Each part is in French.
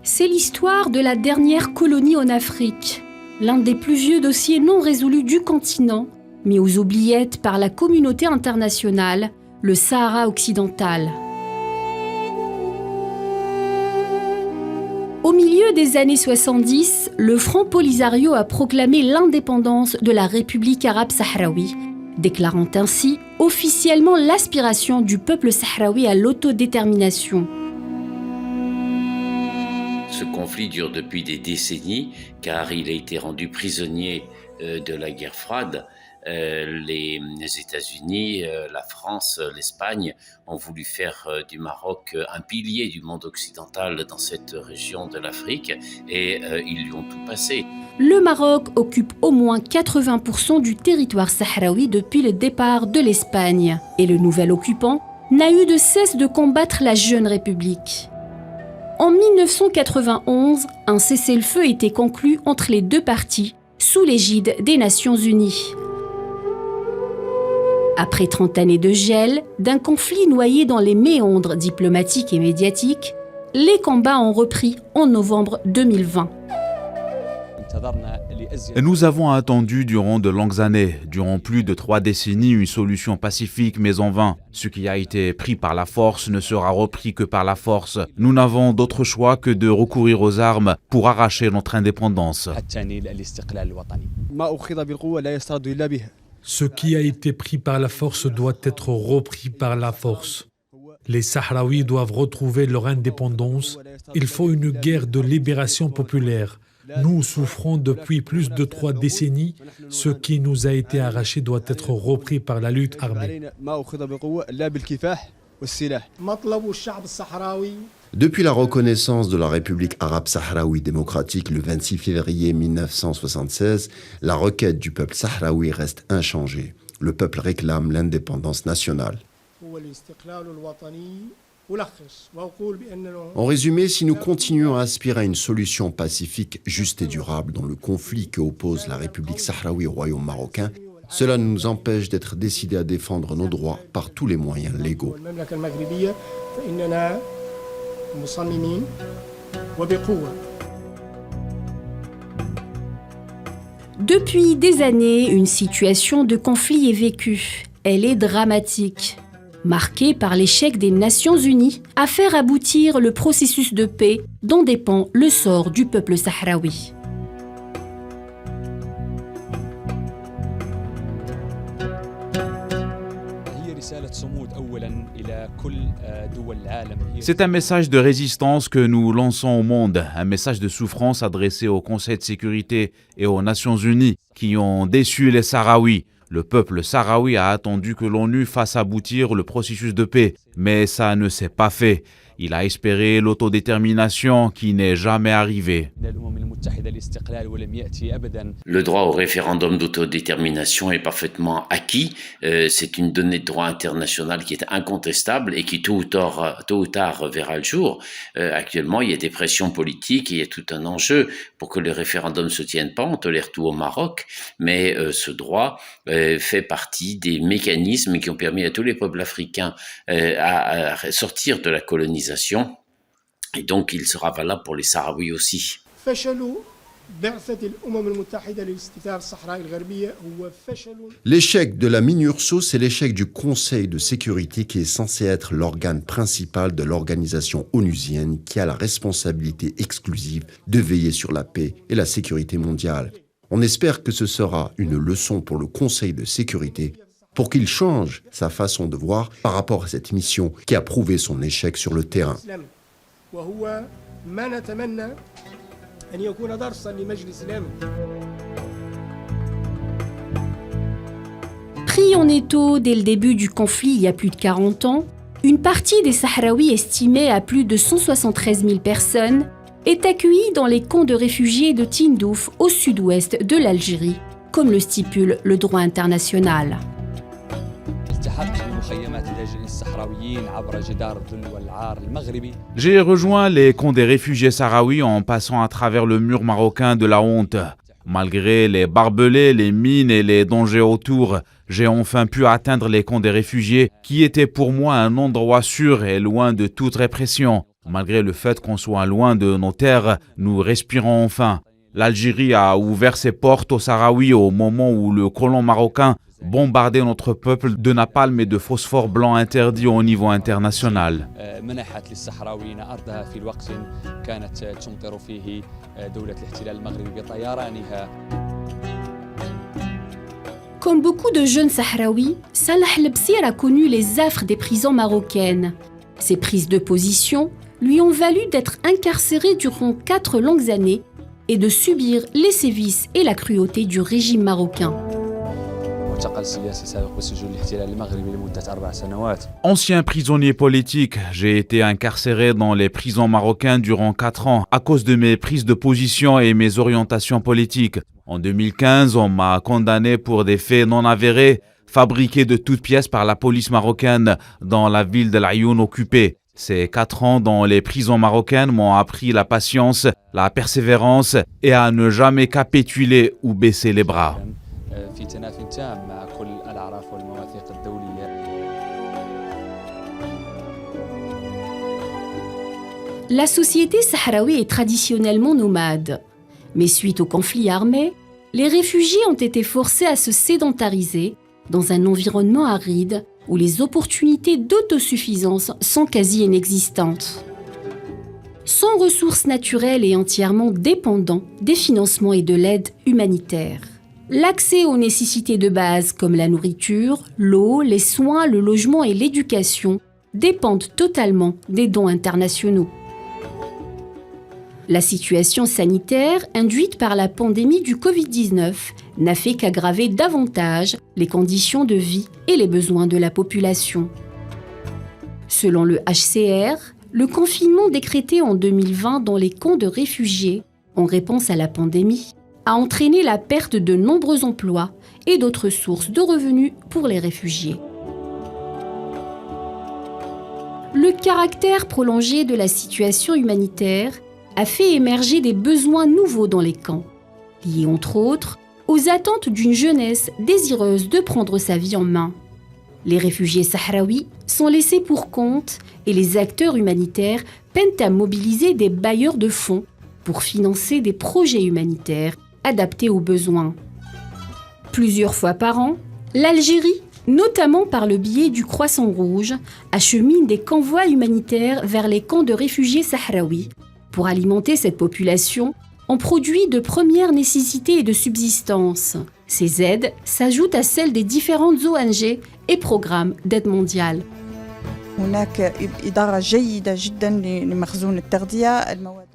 C'est l'histoire de la dernière colonie en Afrique, l'un des plus vieux dossiers non résolus du continent, mis aux oubliettes par la communauté internationale, le Sahara occidental. Au milieu des années 70, le Front Polisario a proclamé l'indépendance de la République arabe sahraoui, déclarant ainsi officiellement l'aspiration du peuple sahraoui à l'autodétermination. Ce conflit dure depuis des décennies, car il a été rendu prisonnier de la guerre froide. Les États-Unis, la France, l'Espagne ont voulu faire du Maroc un pilier du monde occidental dans cette région de l'Afrique et ils lui ont tout passé. Le Maroc occupe au moins 80% du territoire sahraoui depuis le départ de l'Espagne et le nouvel occupant n'a eu de cesse de combattre la jeune République. En 1991, un cessez-le-feu a été conclu entre les deux parties sous l'égide des Nations Unies. Après 30 années de gel, d'un conflit noyé dans les méandres diplomatiques et médiatiques, les combats ont repris en novembre 2020. Nous avons attendu durant de longues années, durant plus de 3 décennies, une solution pacifique, mais en vain. Ce qui a été pris par la force ne sera repris que par la force. Nous n'avons d'autre choix que de recourir aux armes pour arracher notre indépendance. Ce qui a été pris par la force doit être repris par la force. Les Sahraouis doivent retrouver leur indépendance. Il faut une guerre de libération populaire. Nous souffrons depuis plus de 3 décennies. Ce qui nous a été arraché doit être repris par la lutte armée. Depuis la reconnaissance de la République arabe sahraoui démocratique le 26 février 1976, la requête du peuple sahraoui reste inchangée. Le peuple réclame l'indépendance nationale. En résumé, si nous continuons à aspirer à une solution pacifique, juste et durable dans le conflit que oppose la République sahraoui au royaume marocain, cela nous empêche d'être décidés à défendre nos droits par tous les moyens légaux. Depuis des années, une situation de conflit est vécue. Elle est dramatique, marquée par l'échec des Nations Unies à faire aboutir le processus de paix dont dépend le sort du peuple sahraoui. C'est un message de résistance que nous lançons au monde, un message de souffrance adressé au Conseil de sécurité et aux Nations Unies qui ont déçu les Sahraouis. Le peuple sahraoui a attendu que l'ONU fasse aboutir le processus de paix, mais ça ne s'est pas fait. Il a espéré l'autodétermination qui n'est jamais arrivée. Le droit au référendum d'autodétermination est parfaitement acquis. C'est une donnée de droit international qui est incontestable et qui tôt ou tard verra le jour. Actuellement, il y a des pressions politiques et il y a tout un enjeu pour que le référendum ne se tienne pas. On tolère tout au Maroc, mais ce droit fait partie des mécanismes qui ont permis à tous les peuples africains à sortir de la colonisation. Et donc, il sera valable pour les Sahraouis aussi. L'échec de la MINURSO, c'est l'échec du Conseil de sécurité qui est censé être l'organe principal de l'organisation onusienne qui a la responsabilité exclusive de veiller sur la paix et la sécurité mondiale. On espère que ce sera une leçon pour le Conseil de sécurité pour qu'il change sa façon de voir par rapport à cette mission qui a prouvé son échec sur le terrain. Pris en étau dès le début du conflit il y a plus de 40 ans, une partie des Sahraouis estimée à plus de 173 000 personnes est accueillie dans les camps de réfugiés de Tindouf au sud-ouest de l'Algérie, comme le stipule le droit international. J'ai rejoint les camps des réfugiés sahraouis en passant à travers le mur marocain de la honte. Malgré les barbelés, les mines et les dangers autour, j'ai enfin pu atteindre les camps des réfugiés qui étaient pour moi un endroit sûr et loin de toute répression. Malgré le fait qu'on soit loin de nos terres, nous respirons enfin. L'Algérie a ouvert ses portes aux Sahraouis au moment où le colon marocain bombardait notre peuple de napalm et de phosphore blanc interdits au niveau international. Comme beaucoup de jeunes Sahraouis, Salah Lebsir a connu les affres des prisons marocaines. Ses prises de position lui ont valu d'être incarcéré durant 4 longues années et de subir les sévices et la cruauté du régime marocain. Ancien prisonnier politique, j'ai été incarcéré dans les prisons marocaines durant 4 ans à cause de mes prises de position et mes orientations politiques. En 2015, on m'a condamné pour des faits non avérés, fabriqués de toutes pièces par la police marocaine dans la ville de l'Aïoun occupée. Ces 4 ans dans les prisons marocaines m'ont appris la patience, la persévérance et à ne jamais capituler ou baisser les bras. La société sahraoui est traditionnellement nomade. Mais suite au conflit armé, les réfugiés ont été forcés à se sédentariser dans un environnement aride où les opportunités d'autosuffisance sont quasi inexistantes. Sans ressources naturelles et entièrement dépendants des financements et de l'aide humanitaire. L'accès aux nécessités de base comme la nourriture, l'eau, les soins, le logement et l'éducation dépendent totalement des dons internationaux. La situation sanitaire induite par la pandémie du Covid-19 n'a fait qu'aggraver davantage les conditions de vie et les besoins de la population. Selon le HCR, le confinement décrété en 2020 dans les camps de réfugiés en réponse à la pandémie a entraîné la perte de nombreux emplois et d'autres sources de revenus pour les réfugiés. Le caractère prolongé de la situation humanitaire a fait émerger des besoins nouveaux dans les camps, liés entre autres aux attentes d'une jeunesse désireuse de prendre sa vie en main. Les réfugiés sahraouis sont laissés pour compte et les acteurs humanitaires peinent à mobiliser des bailleurs de fonds pour financer des projets humanitaires adaptés aux besoins. Plusieurs fois par an, l'Algérie, notamment par le biais du Croissant Rouge, achemine des convois humanitaires vers les camps de réfugiés sahraouis pour alimenter cette population en produits de première nécessité et de subsistance. Ces aides s'ajoutent à celles des différentes ONG et programmes d'aide mondiale.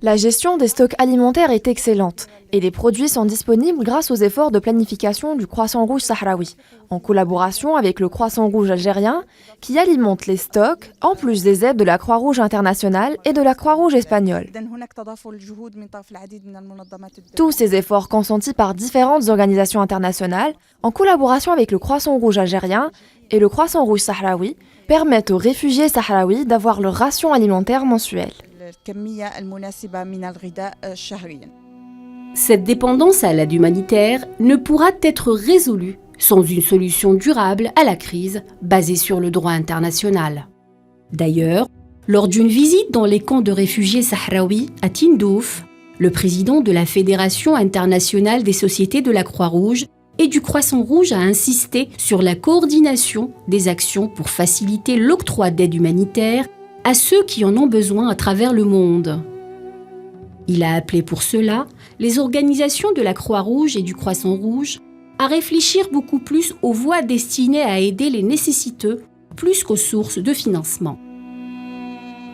La gestion des stocks alimentaires est excellente et les produits sont disponibles grâce aux efforts de planification du Croissant Rouge sahraoui, en collaboration avec le Croissant Rouge algérien qui alimente les stocks en plus des aides de la Croix-Rouge internationale et de la Croix-Rouge espagnole. Tous ces efforts consentis par différentes organisations internationales, en collaboration avec le Croissant Rouge algérien et le Croissant Rouge sahraoui, permettent aux réfugiés sahraouis d'avoir leur ration alimentaire mensuelle. Cette dépendance à l'aide humanitaire ne pourra être résolue sans une solution durable à la crise basée sur le droit international. D'ailleurs, lors d'une visite dans les camps de réfugiés sahraouis à Tindouf, le président de la Fédération internationale des sociétés de la Croix-Rouge et du Croissant Rouge a insisté sur la coordination des actions pour faciliter l'octroi d'aide humanitaire à ceux qui en ont besoin à travers le monde. Il a appelé pour cela les organisations de la Croix-Rouge et du Croissant Rouge à réfléchir beaucoup plus aux voies destinées à aider les nécessiteux plus qu'aux sources de financement.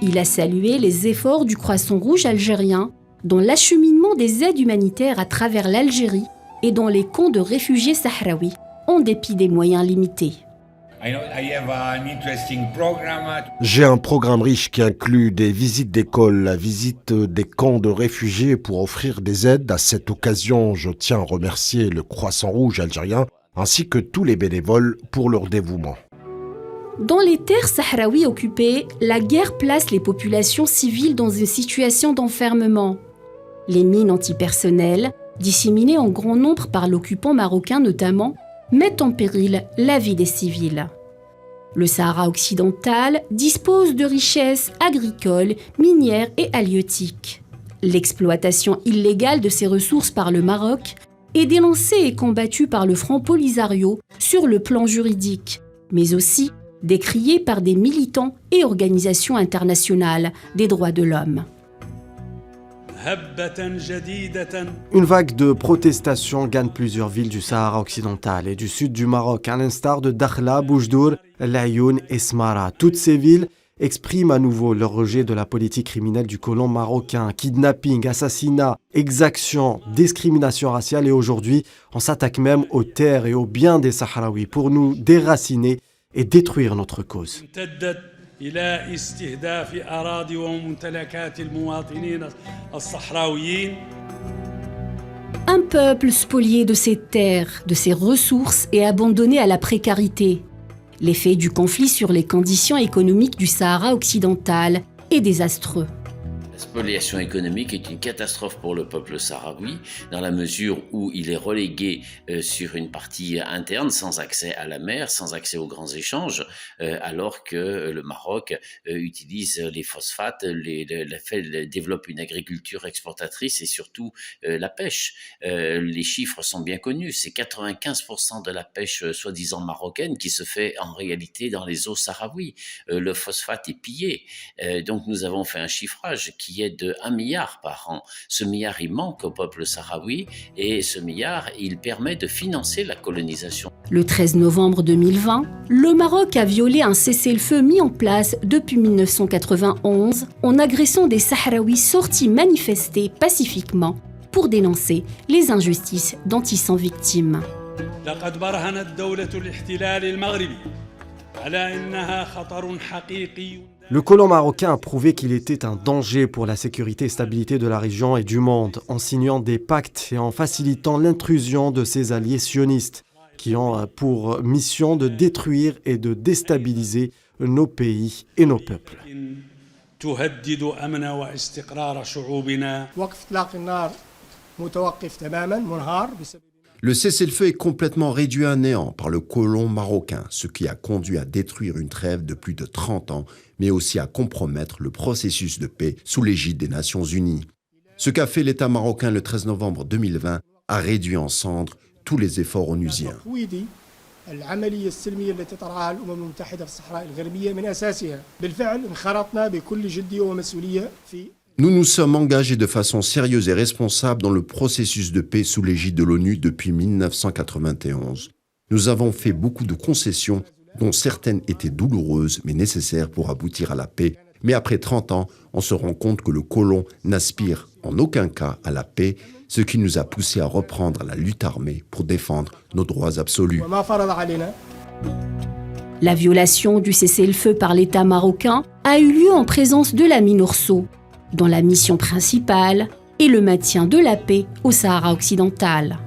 Il a salué les efforts du Croissant Rouge algérien dans l'acheminement des aides humanitaires à travers l'Algérie et dans les camps de réfugiés sahraouis, en dépit des moyens limités. J'ai un programme riche qui inclut des visites d'école, la visite des camps de réfugiés pour offrir des aides. À cette occasion, je tiens à remercier le Croissant Rouge algérien ainsi que tous les bénévoles pour leur dévouement. Dans les terres sahraouies occupées, la guerre place les populations civiles dans une situation d'enfermement. Les mines antipersonnelles, disséminées en grand nombre par l'occupant marocain notamment, mettent en péril la vie des civils. Le Sahara occidental dispose de richesses agricoles, minières et halieutiques. L'exploitation illégale de ces ressources par le Maroc est dénoncée et combattue par le Front Polisario sur le plan juridique, mais aussi décriée par des militants et organisations internationales des droits de l'homme. Une vague de protestations gagne plusieurs villes du Sahara occidental et du sud du Maroc, à l'instar de Dakhla, Boujdour, Laayoune et Smara. Toutes ces villes expriment à nouveau leur rejet de la politique criminelle du colon marocain. Kidnapping, assassinat, exactions, discrimination raciale et aujourd'hui, on s'attaque même aux terres et aux biens des Sahraouis pour nous déraciner et détruire notre cause. إلى استهداف أراضي وممتلكات المواطنين الصحراويين. Un peuple spolié de ses terres, de ses ressources et abandonné à la précarité. L'effet du conflit sur les conditions économiques du Sahara occidental est désastreux. La spoliation économique est une catastrophe pour le peuple sahraoui dans la mesure où il est relégué sur une partie interne sans accès à la mer, sans accès aux grands échanges, alors que le Maroc utilise les phosphates, développe une agriculture exportatrice et surtout la pêche. Les chiffres sont bien connus, c'est 95% de la pêche soi-disant marocaine qui se fait en réalité dans les eaux sahraouis. Le phosphate est pillé, donc nous avons fait un chiffrage qui est de 1 milliard par an. Ce milliard, il manque au peuple sahraoui et ce milliard, il permet de financer la colonisation. Le 13 novembre 2020, le Maroc a violé un cessez-le-feu mis en place depuis 1991 en agressant des Sahraouis sortis manifester pacifiquement pour dénoncer les injustices dont ils sont victimes. لقد برهنت دولة الاحتلال المغربي على أنها خطر حقيقي. Le colon marocain a prouvé qu'il était un danger pour la sécurité et stabilité de la région et du monde en signant des pactes et en facilitant l'intrusion de ses alliés sionistes qui ont pour mission de détruire et de déstabiliser nos pays et nos peuples. تهدد أمن واستقرار شعوبنا. وقف إطلاق النار متوقف تماما منهار بسبب. Le cessez-le-feu est complètement réduit à néant par le colon marocain, ce qui a conduit à détruire une trêve de plus de 30 ans, mais aussi à compromettre le processus de paix sous l'égide des Nations Unies. Ce qu'a fait l'État marocain le 13 novembre 2020 a réduit en cendres tous les efforts onusiens. العملية السلمية التي ترعاها الأمم المتحدة في الصحراء الغربية من أساسها. بالفعل انخرطنا بكل جدية ومسؤولية في. Nous nous sommes engagés de façon sérieuse et responsable dans le processus de paix sous l'égide de l'ONU depuis 1991. Nous avons fait beaucoup de concessions, dont certaines étaient douloureuses mais nécessaires pour aboutir à la paix. Mais après 30 ans, on se rend compte que le colon n'aspire en aucun cas à la paix, ce qui nous a poussés à reprendre la lutte armée pour défendre nos droits absolus. La violation du cessez-le-feu par l'État marocain a eu lieu en présence de la MINURSO, dont la mission principale est le maintien de la paix au Sahara occidental.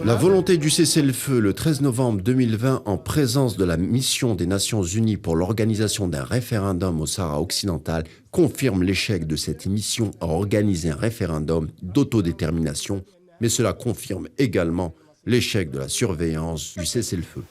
La volonté du cessez-le-feu le 13 novembre 2020 en présence de la mission des Nations Unies pour l'organisation d'un référendum au Sahara occidental confirme l'échec de cette mission à organiser un référendum d'autodétermination, mais cela confirme également l'échec de la surveillance du cessez-le-feu.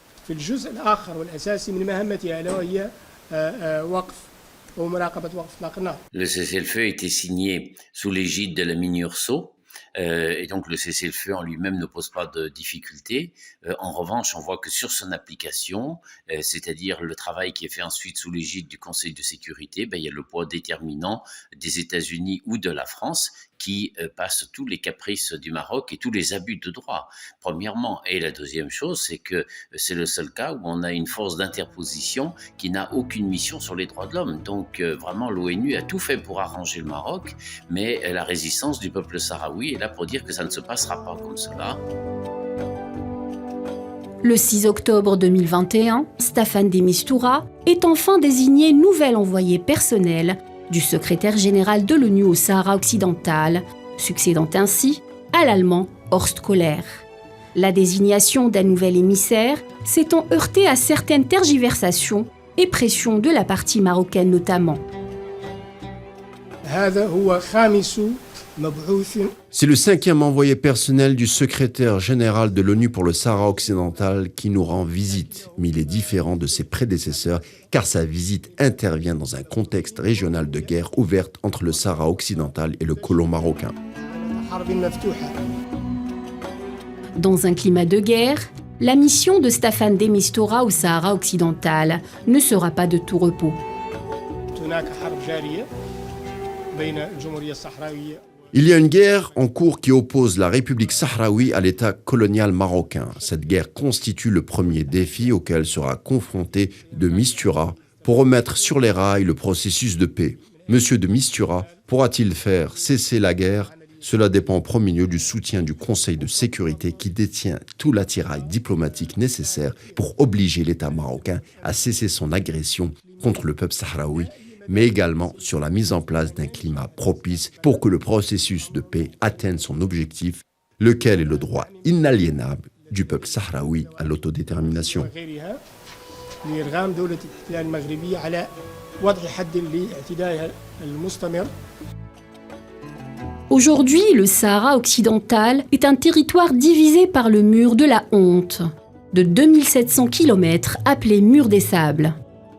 Le cessez-le-feu a été signé sous l'égide de la MINURSO. Et donc le cessez-le-feu en lui-même ne pose pas de difficulté. En revanche, on voit que sur son application, c'est-à-dire le travail qui est fait ensuite sous l'égide du Conseil de sécurité, il y a le poids déterminant des États-Unis ou de la France qui passe tous les caprices du Maroc et tous les abus de droit, premièrement. Et la deuxième chose, c'est que c'est le seul cas où on a une force d'interposition qui n'a aucune mission sur les droits de l'homme. Donc vraiment, l'ONU a tout fait pour arranger le Maroc, mais la résistance du peuple sahraoui est là pour dire que ça ne se passera pas comme cela. Le 6 octobre 2021, Staffan de Mistura est enfin désigné nouvel envoyé personnel du secrétaire général de l'ONU au Sahara occidental, succédant ainsi à l'Allemand Horst Kohler. La désignation d'un nouvel émissaire s'étant heurtée à certaines tergiversations et pressions de la partie marocaine notamment. C'est le 5e envoyé personnel du secrétaire général de l'ONU pour le Sahara occidental qui nous rend visite, mais il est différent de ses prédécesseurs car sa visite intervient dans un contexte régional de guerre ouverte entre le Sahara occidental et le colon marocain. Dans un climat de guerre, la mission de Staffan de Mistura au Sahara occidental ne sera pas de tout repos. Il y a une guerre en cours qui oppose la République sahraoui à l'État colonial marocain. Cette guerre constitue le premier défi auquel sera confronté de Mistura pour remettre sur les rails le processus de paix. Monsieur de Mistura pourra-t-il faire cesser la guerre ? Cela dépend en premier lieu du soutien du Conseil de sécurité qui détient tout l'attirail diplomatique nécessaire pour obliger l'État marocain à cesser son agression contre le peuple sahraoui, mais également sur la mise en place d'un climat propice pour que le processus de paix atteigne son objectif, lequel est le droit inaliénable du peuple sahraoui à l'autodétermination. Aujourd'hui, le Sahara occidental est un territoire divisé par le mur de la honte, de 2700 km appelé Mur des Sables.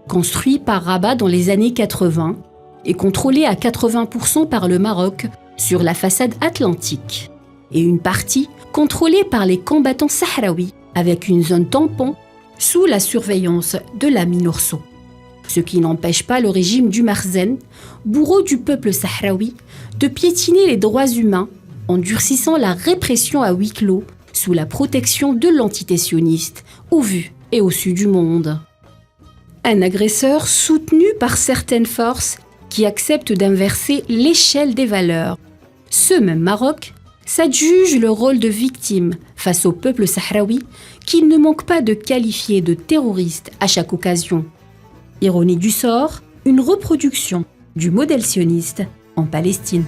Construit par Rabat dans les années 80 et contrôlé à 80% par le Maroc sur la façade atlantique. Et une partie contrôlée par les combattants sahraouis avec une zone tampon sous la surveillance de la MINURSO. Ce qui n'empêche pas le régime du Marzen, bourreau du peuple sahraoui, de piétiner les droits humains en durcissant la répression à huis clos sous la protection de l'entité sioniste au vu et au su du monde. Un agresseur soutenu par certaines forces qui acceptent d'inverser l'échelle des valeurs. Ce même Maroc s'adjuge le rôle de victime face au peuple sahraoui qu'il ne manque pas de qualifier de terroriste à chaque occasion. Ironie du sort, une reproduction du modèle sioniste en Palestine.